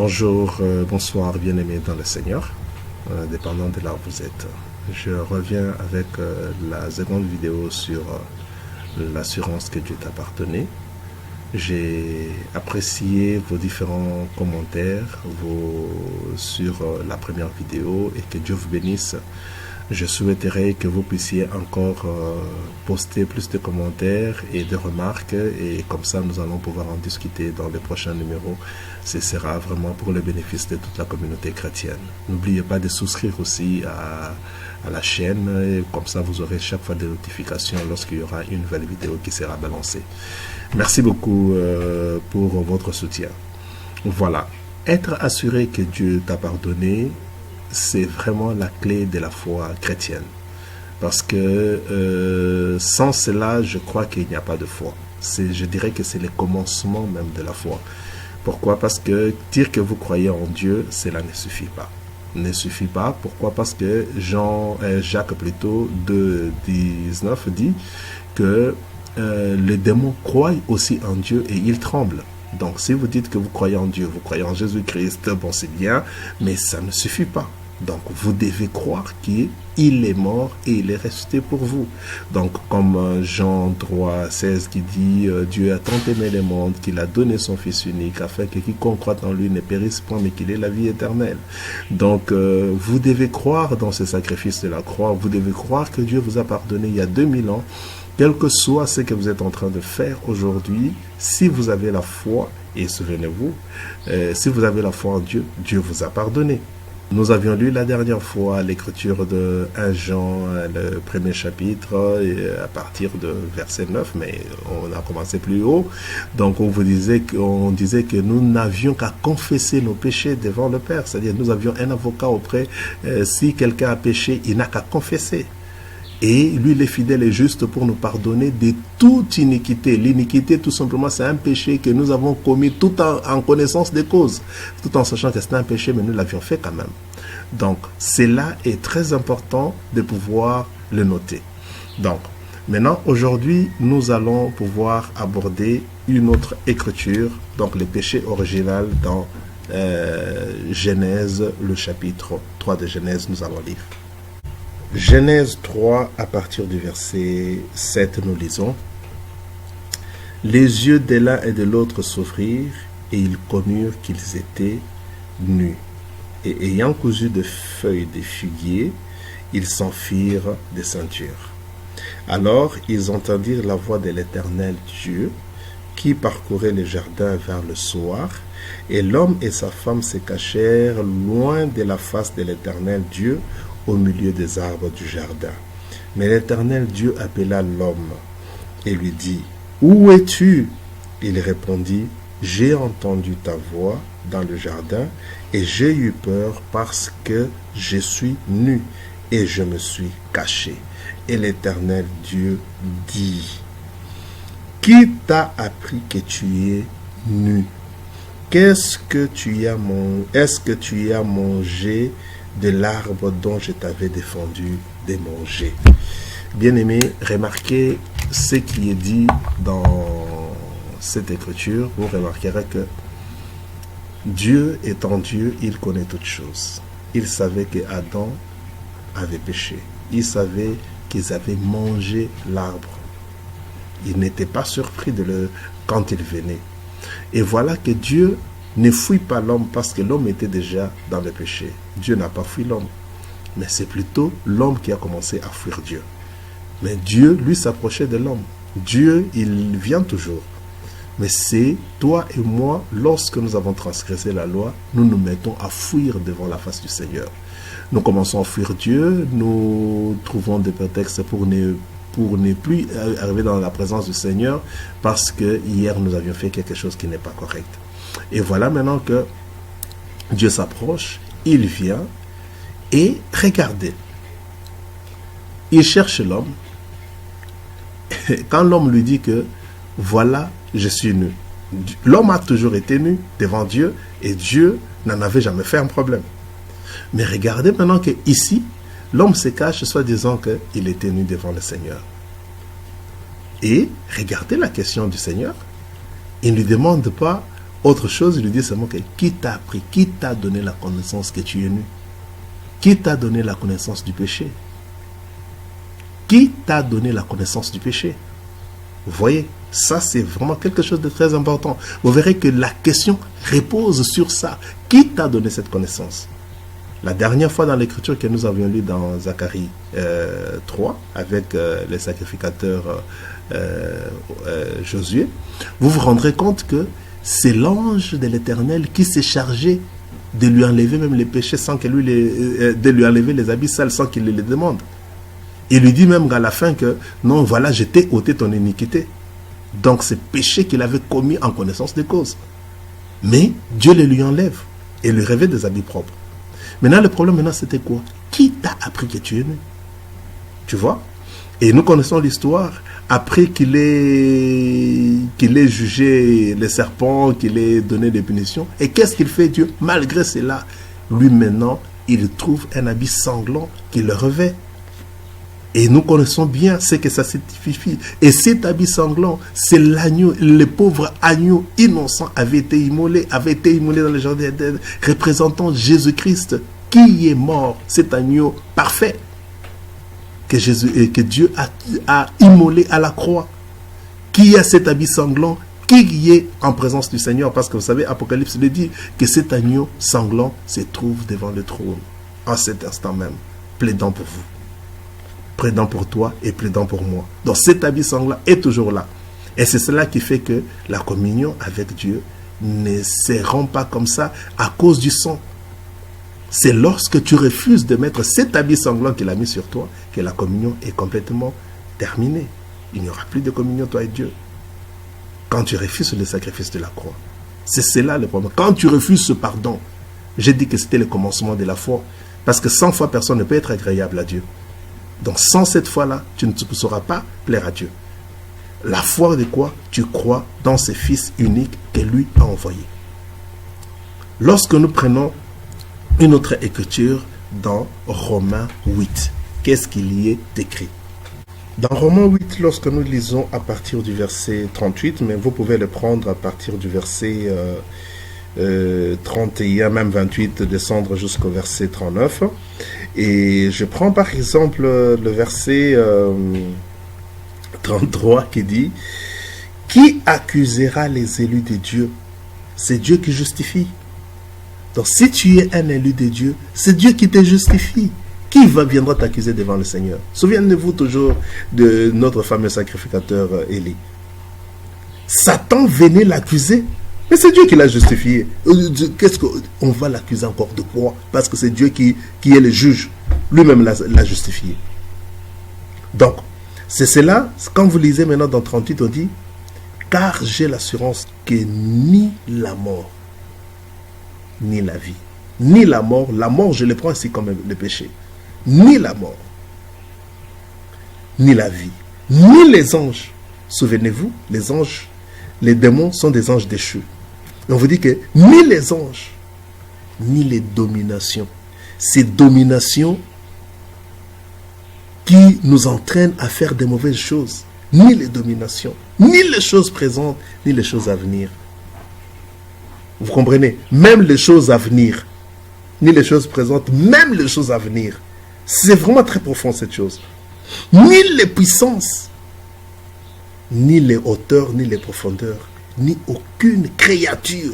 Bonjour, bonsoir, bien-aimés dans le Seigneur, dépendant de là où vous êtes. Je reviens avec la seconde vidéo sur l'assurance que Dieu t'a pardonné. J'ai apprécié vos différents commentaires sur la première vidéo et que Dieu vous bénisse. Je souhaiterais que vous puissiez encore poster plus de commentaires et de remarques et comme ça nous allons pouvoir en discuter dans les prochains numéros. Ce sera vraiment pour le bénéfice de toute la communauté chrétienne. N'oubliez pas de souscrire aussi à la chaîne et comme ça vous aurez chaque fois des notifications lorsqu'il y aura une nouvelle vidéo qui sera balancée. Merci beaucoup pour votre soutien. Voilà, être assuré que Dieu t'a pardonné, c'est vraiment la clé de la foi chrétienne. Parce que sans cela, je crois qu'il n'y a pas de foi. Je dirais que c'est le commencement même de la foi. Pourquoi? Parce que dire que vous croyez en Dieu, cela ne suffit pas. Ne suffit pas. Pourquoi? Parce que Jacques plutôt 2,19 dit que les démons croient aussi en Dieu et ils tremblent. Donc, si vous dites que vous croyez en Dieu, vous croyez en Jésus-Christ, bon, c'est bien, mais ça ne suffit pas. Donc, vous devez croire qu'il est mort et il est ressuscité pour vous. Donc, comme Jean 3, 16 qui dit « Dieu a tant aimé le monde qu'il a donné son Fils unique afin que quiconque croit en lui ne périsse point mais qu'il ait la vie éternelle. » Donc, vous devez croire dans ce sacrifice de la croix. Vous devez croire que Dieu vous a pardonné il y a 2000 ans. Quel que soit ce que vous êtes en train de faire aujourd'hui, si vous avez la foi, et souvenez-vous, si vous avez la foi en Dieu, Dieu vous a pardonné. Nous avions lu la dernière fois l'écriture de 1 Jean, le premier chapitre, à partir de verset 9, mais on a commencé plus haut. Donc on disait que nous n'avions qu'à confesser nos péchés devant le Père. C'est-à-dire nous avions un avocat auprès, si quelqu'un a péché, il n'a qu'à confesser. Et lui, il est fidèle et juste pour nous pardonner de toute iniquité. L'iniquité, tout simplement, c'est un péché que nous avons commis tout en connaissance des causes. Tout en sachant que c'est un péché, mais nous l'avions fait quand même. Donc, cela est très important de pouvoir le noter. Donc, maintenant, aujourd'hui, nous allons pouvoir aborder une autre écriture. Donc, le péché original dans Genèse, le chapitre 3 de Genèse, nous allons lire. Genèse 3, à partir du verset 7, nous lisons « Les yeux de l'un et de l'autre s'ouvrirent, et ils connurent qu'ils étaient nus. Et ayant cousu de feuilles de figuier, ils s'en firent des ceintures. Alors ils entendirent la voix de l'Éternel Dieu, qui parcourait le jardin vers le soir, et l'homme et sa femme se cachèrent loin de la face de l'Éternel Dieu, au milieu des arbres du jardin. Mais l'Éternel Dieu appela l'homme et lui dit, « Où es-tu » Il répondit, « J'ai entendu ta voix dans le jardin et j'ai eu peur parce que je suis nu et je me suis caché. » Et l'Éternel Dieu dit, « Qui t'a appris que tu es nu? Est-ce que tu as mangé de l'arbre dont je t'avais défendu de manger? » Bien-aimés, remarquez ce qui est dit dans cette écriture. Vous remarquerez que Dieu étant Dieu, il connaît toutes choses. Il savait que Adam avait péché. Il savait qu'ils avaient mangé l'arbre. Il n'était pas surpris quand il venait. Et voilà que Dieu ne fuit pas l'homme parce que l'homme était déjà dans le péché. Dieu n'a pas fui l'homme. Mais c'est plutôt l'homme qui a commencé à fuir Dieu. Mais Dieu, lui, s'approchait de l'homme. Dieu, il vient toujours. Mais c'est toi et moi, lorsque nous avons transgressé la loi, nous nous mettons à fuir devant la face du Seigneur. Nous commençons à fuir Dieu, nous trouvons des prétextes pour ne plus arriver dans la présence du Seigneur parce que hier nous avions fait quelque chose qui n'est pas correct. Et voilà maintenant que Dieu s'approche, il vient et regardez, il cherche l'homme. Quand l'homme lui dit que voilà, je suis nu. L'homme a toujours été nu devant Dieu et Dieu n'en avait jamais fait un problème. Mais regardez maintenant que ici, l'homme se cache soit disant qu'il était nu devant le Seigneur. Et regardez la question du Seigneur. Il ne lui demande pas « autre chose, il lui dit seulement que qui t'a appris, qui t'a donné la connaissance que tu es nu? Qui t'a donné la connaissance du péché? Qui t'a donné la connaissance du péché? Vous voyez, ça c'est vraiment quelque chose de très important. Vous verrez que la question repose sur ça. Qui t'a donné cette connaissance? La dernière fois dans l'écriture que nous avions lu dans Zacharie 3, avec les sacrificateurs Josué, vous vous rendrez compte que c'est l'ange de l'Éternel qui s'est chargé de lui enlever même les péchés sans que lui de lui enlever les habits sales sans qu'il les demande. Il lui dit même à la fin que non, voilà, je t'ai ôté ton iniquité. Donc c'est péché qu'il avait commis en connaissance de cause. Mais Dieu le lui enlève et lui revêt des habits propres. Maintenant, le problème maintenant, c'était quoi? Qui t'a appris que tu es né? Tu vois? Et nous connaissons l'histoire. Après qu'il ait jugé les serpents, qu'il ait donné des punitions. Et qu'est-ce qu'il fait Dieu? Malgré cela, lui maintenant, il trouve un habit sanglant qui le revêt. Et nous connaissons bien ce que ça signifie. Et cet habit sanglant, c'est l'agneau, le pauvre agneau innocent avait été immolé dans le jardin d'Éden, représentant Jésus-Christ, qui est mort, cet agneau parfait, que Dieu a immolé à la croix. Qui a cet habit sanglant, qui est en présence du Seigneur, parce que vous savez, Apocalypse le dit, que cet agneau sanglant se trouve devant le trône, en cet instant même, plaidant pour vous. Plaidant pour toi et plaidant pour moi. Donc cet habit sanglant est toujours là. Et c'est cela qui fait que la communion avec Dieu ne se rend pas comme ça à cause du sang. C'est lorsque tu refuses de mettre cet habit sanglant qu'il a mis sur toi que la communion est complètement terminée. Il n'y aura plus de communion, toi et Dieu. Quand tu refuses le sacrifice de la croix. C'est cela le problème. Quand tu refuses ce pardon, j'ai dit que c'était le commencement de la foi. Parce que 100 fois personne ne peut être agréable à Dieu. Donc sans cette foi-là, tu ne sauras pas plaire à Dieu. La foi de quoi? Tu crois dans ce Fils unique que lui a envoyé. Lorsque nous prenons une autre écriture dans Romains 8, qu'est-ce qu'il y est écrit? Dans Romains 8, lorsque nous lisons à partir du verset 38, mais vous pouvez le prendre à partir du verset 31, même 28, descendre jusqu'au verset 39. Et je prends par exemple le verset 33 qui dit « Qui accusera les élus de Dieu? C'est Dieu qui justifie. » Donc si tu es un élu de Dieu, c'est Dieu qui te justifie. Qui viendra t'accuser devant le Seigneur? Souvenez-vous toujours de notre fameux sacrificateur Élie. Satan venait l'accuser, mais c'est Dieu qui l'a justifié. Qu'est-ce qu'on va l'accuser encore de quoi? Parce que c'est Dieu qui est le juge. Lui-même l'a justifié. Donc, c'est cela. Quand vous lisez maintenant dans 38, on dit « Car j'ai l'assurance que ni la mort, ni la vie, ni la mort je le prends ici comme le péché, ni la mort, ni la vie, ni les anges. » Souvenez-vous, les anges, les démons sont des anges déchus. On vous dit que ni les anges, ni les dominations, ces dominations qui nous entraînent à faire des mauvaises choses, ni les dominations, ni les choses présentes, ni les choses à venir. Vous comprenez? Même les choses à venir, ni les choses présentes, même les choses à venir. C'est vraiment très profond cette chose. Ni les puissances, ni les hauteurs, ni les profondeurs, ni aucune créature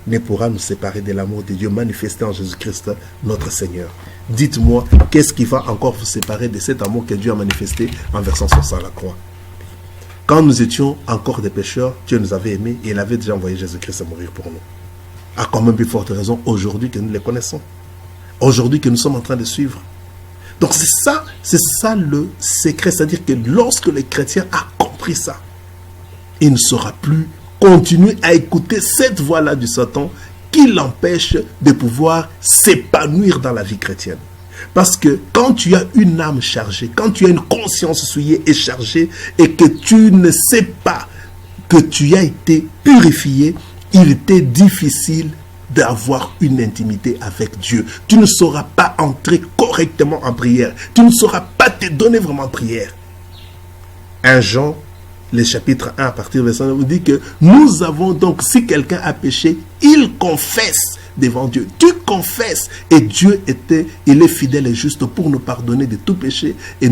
ne pourra nous séparer de l'amour de Dieu manifesté en Jésus-Christ, notre Seigneur. Dites-moi, qu'est-ce qui va encore vous séparer de cet amour que Dieu a manifesté en versant son sang à la croix? Quand nous étions encore des pécheurs, Dieu nous avait aimés et il avait déjà envoyé Jésus-Christ à mourir pour nous. À quand même plus forte raison aujourd'hui que nous les connaissons. Aujourd'hui que nous sommes en train de suivre. Donc c'est ça le secret. C'est-à-dire que lorsque le chrétien a compris ça, il ne saura plus continuer à écouter cette voix-là du Satan qui l'empêche de pouvoir s'épanouir dans la vie chrétienne. Parce que quand tu as une âme chargée, quand tu as une conscience souillée et chargée et que tu ne sais pas que tu as été purifié, il était difficile d'avoir une intimité avec Dieu. Tu ne sauras pas entrer correctement en prière. Tu ne sauras pas te donner vraiment en prière. 1 Jean le chapitre 1 à partir du verset 9 vous dit que nous avons donc, si quelqu'un a péché, il confesse devant Dieu. Tu confesses et Dieu il est fidèle et juste pour nous pardonner de tout péché et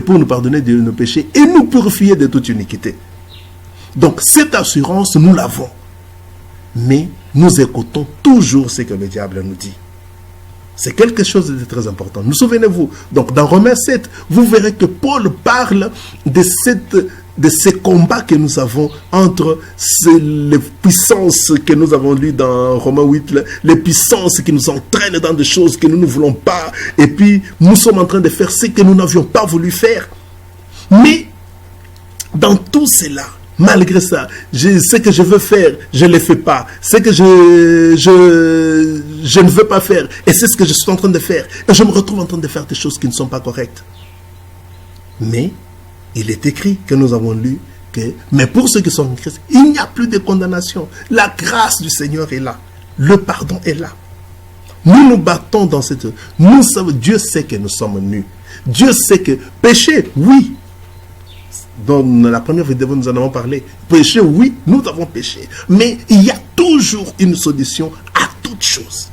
pour nous pardonner de nos péchés et nous purifier de toute iniquité. Donc cette assurance, nous l'avons. Mais nous écoutons toujours ce que le diable nous dit. C'est quelque chose de très important. Nous souvenez-vous, donc dans Romains 7, vous verrez que Paul parle de ces combats que nous avons entre les puissances que nous avons lues dans Romains 8, les puissances qui nous entraînent dans des choses que nous ne voulons pas, et puis nous sommes en train de faire ce que nous n'avions pas voulu faire. Mais dans tout cela, malgré ça, ce que je veux faire, je ne le fais pas. Ce que je ne veux pas faire, et c'est ce que je suis en train de faire. Et je me retrouve en train de faire des choses qui ne sont pas correctes. Mais il est écrit que nous avons lu que, mais pour ceux qui sont en Christ, il n'y a plus de condamnation. La grâce du Seigneur est là. Le pardon est là. Nous nous battons dans cette... Nous savons, Dieu sait que nous sommes nus. Dieu sait que péché, oui. Dans la première vidéo, nous en avons parlé. Péché, oui, nous avons péché. Mais il y a toujours une solution à toute chose.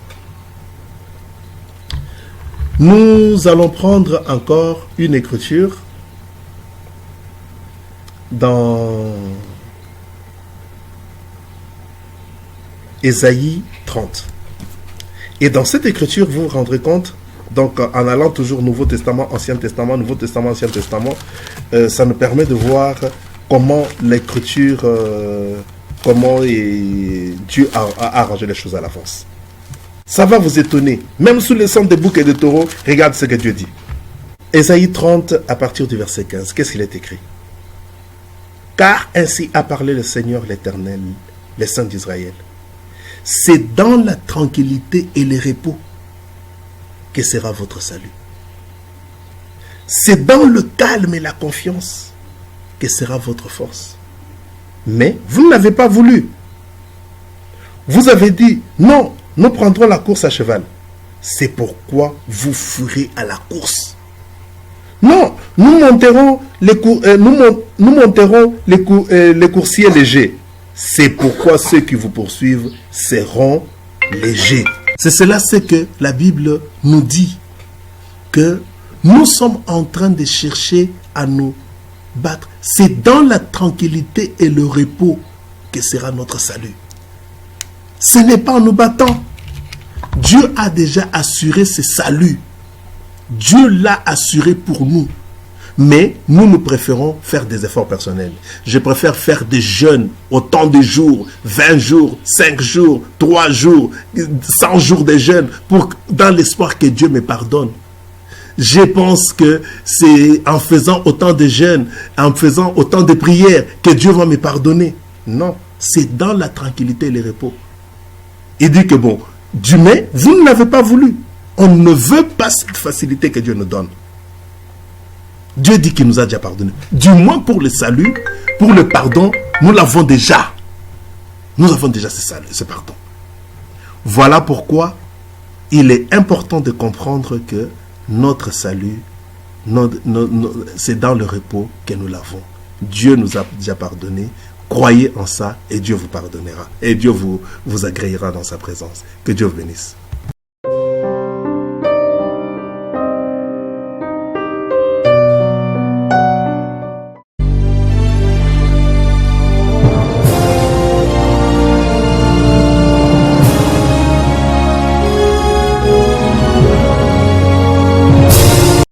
Nous allons prendre encore une écriture dans Ésaïe 30. Et dans cette écriture, vous vous rendrez compte, donc en allant toujours Nouveau Testament, Ancien Testament, Nouveau Testament, Ancien Testament, ça nous permet de voir comment l'écriture, comment Dieu a arrangé les choses à l'avance. Ça va vous étonner. Même sous le sang des boucs et des taureaux, regarde ce que Dieu dit. Ésaïe 30, à partir du verset 15, qu'est-ce qu'il est écrit? Car ainsi a parlé le Seigneur l'Éternel, le Saint d'Israël. C'est dans la tranquillité et le repos que sera votre salut. C'est dans le calme et la confiance que sera votre force. Mais vous n'avez pas voulu. Vous avez dit, non, nous prendrons la course à cheval. C'est pourquoi vous fuirez à la course. Non, nous monterons les coursiers légers. C'est pourquoi ceux qui vous poursuivent seront légers. C'est cela ce que la Bible nous dit. Que nous sommes en train de chercher à nous battre. C'est dans la tranquillité et le repos que sera notre salut. Ce n'est pas en nous battant. Dieu a déjà assuré ce salut. Dieu l'a assuré pour nous. Mais nous préférons faire des efforts personnels. Je préfère faire des jeûnes autant de jours, 20 jours, 5 jours, 3 jours, 100 jours de jeûne dans l'espoir que Dieu me pardonne. Je pense que c'est en faisant autant de jeûnes, en faisant autant de prières que Dieu va me pardonner. Non, c'est dans la tranquillité et le repos. Il dit que bon, Dieu, mais vous ne l'avez pas voulu. On ne veut pas cette facilité que Dieu nous donne. Dieu dit qu'il nous a déjà pardonné. Du moins pour le salut, pour le pardon, nous l'avons déjà. Nous avons déjà ce pardon. Voilà pourquoi il est important de comprendre que notre salut, c'est dans le repos que nous l'avons. Dieu nous a déjà pardonné. Croyez en ça et Dieu vous pardonnera. Et Dieu vous agréera dans sa présence. Que Dieu vous bénisse.